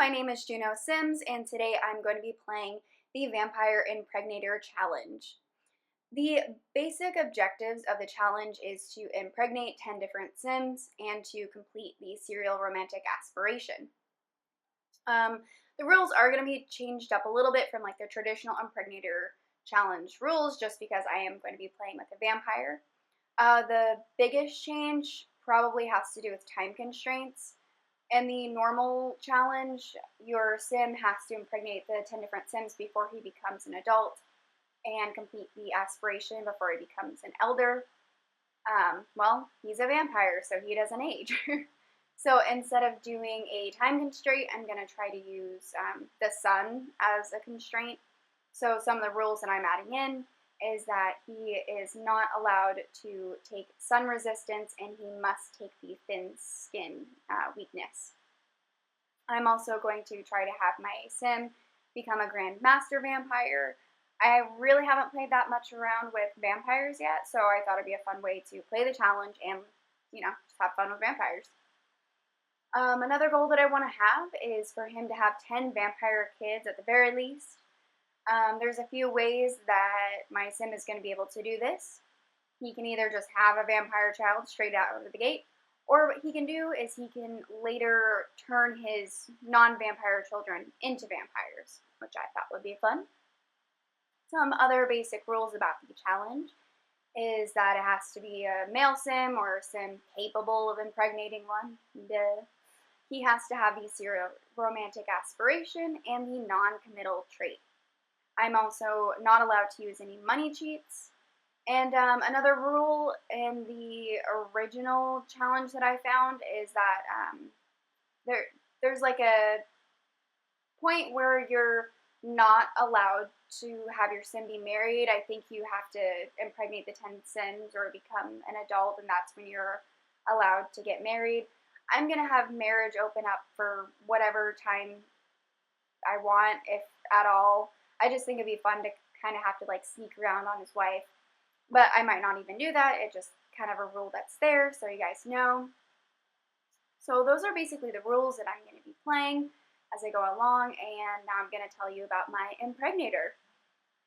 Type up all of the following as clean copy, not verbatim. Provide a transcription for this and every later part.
my name is JunoSims, and today I'm going to be playing the Vampire Impregnator Challenge. The basic objectives of the challenge is to impregnate 10 different Sims and to complete the serial romantic aspiration. The rules are going to be changed up a little bit from like the traditional Impregnator challenge rules, just because I am going to be playing with a vampire. The biggest change probably has to do with time constraints. In the normal challenge, your sim has to impregnate the 10 different sims before he becomes an adult and complete the aspiration before he becomes an elder. Well, he's a vampire, so he doesn't age. So instead of doing a time constraint, I'm going to try to use the sun as a constraint. So some of the rules that I'm adding in is that he is not allowed to take sun resistance, and he must take the thin skin weakness. I'm also going to try to have my sim become a Grand Master Vampire. I really haven't played that much around with vampires yet, so I thought it'd be a fun way to play the challenge and, just have fun with vampires. Another goal that I want to have is for him to have 10 vampire kids at the very least. There's a few ways that my sim is going to be able to do this. He can either just have a vampire child straight out of the gate, or what he can do is he can later turn his non-vampire children into vampires, which I thought would be fun. Some other basic rules about the challenge is that it has to be a male sim or a sim capable of impregnating one. He has to have the serial romantic aspiration and the non-committal trait. I'm also not allowed to use any money cheats. And another rule in the original challenge that I found is that there's like a point where you're not allowed to have your sim be married. I think you have to impregnate the 10 sims or become an adult, and that's when you're allowed to get married. I'm going to have marriage open up for whatever time I want, if at all. I just think it'd be fun to kind of have to like sneak around on his wife. But I might not even do that. It's just kind of a rule that's there, so you guys know. So those are basically the rules that I'm going to be playing as I go along, and now I'm going to tell you about my Impregnator.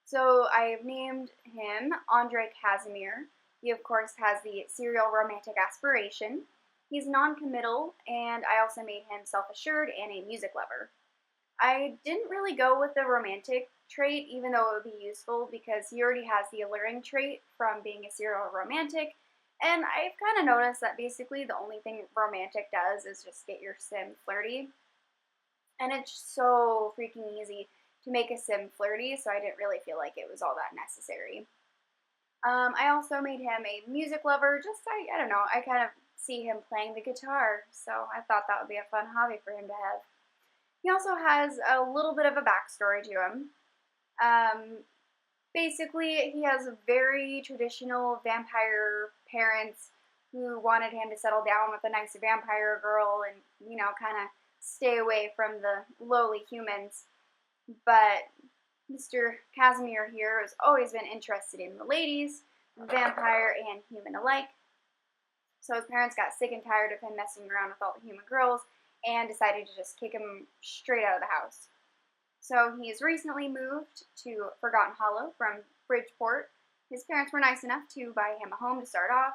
So I've named him Andre Casimir. He, of course, has the serial romantic aspiration. He's non-committal, and I also made him self-assured and a music lover. I didn't really go with the romantic trait, even though it would be useful, because he already has the alluring trait from being a serial romantic, and I've kind of noticed that basically the only thing romantic does is just get your sim flirty, and it's so freaking easy to make a sim flirty, so I didn't really feel like it was all that necessary. I also made him a music lover, I don't know, I kind of see him playing the guitar, so I thought that would be a fun hobby for him to have. He also has a little bit of a backstory to him. Basically, he has very traditional vampire parents who wanted him to settle down with a nice vampire girl and, kind of stay away from the lowly humans. But Mr. Casimir here has always been interested in the ladies, vampire and human alike. So his parents got sick and tired of him messing around with all the human girls and decided to just kick him straight out of the house. So he's recently moved to Forgotten Hollow from Bridgeport. His parents were nice enough to buy him a home to start off,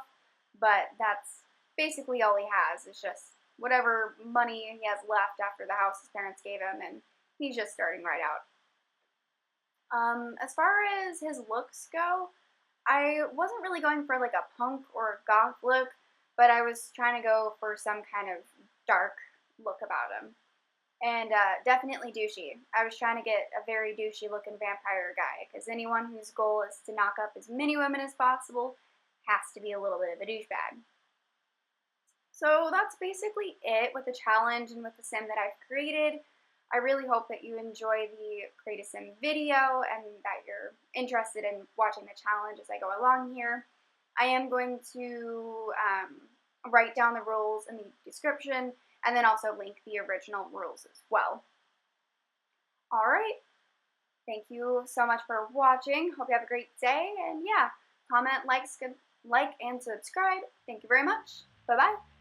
but that's basically all he has. It's just whatever money he has left after the house his parents gave him, and he's just starting right out. As far as his looks go, I wasn't really going for like a punk or a goth look, but I was trying to go for some kind of dark look about him. And definitely douchey. I was trying to get a very douchey looking vampire guy, because anyone whose goal is to knock up as many women as possible has to be a little bit of a douchebag. So that's basically it with the challenge and with the sim that I've created. I really hope that you enjoy the Create-A-Sim video and that you're interested in watching the challenge as I go along here. I am going to write down the rules in the description, and then also link the original rules as well. Alright, thank you so much for watching. Hope you have a great day, and yeah, comment, like, and subscribe. Thank you very much. Bye-bye.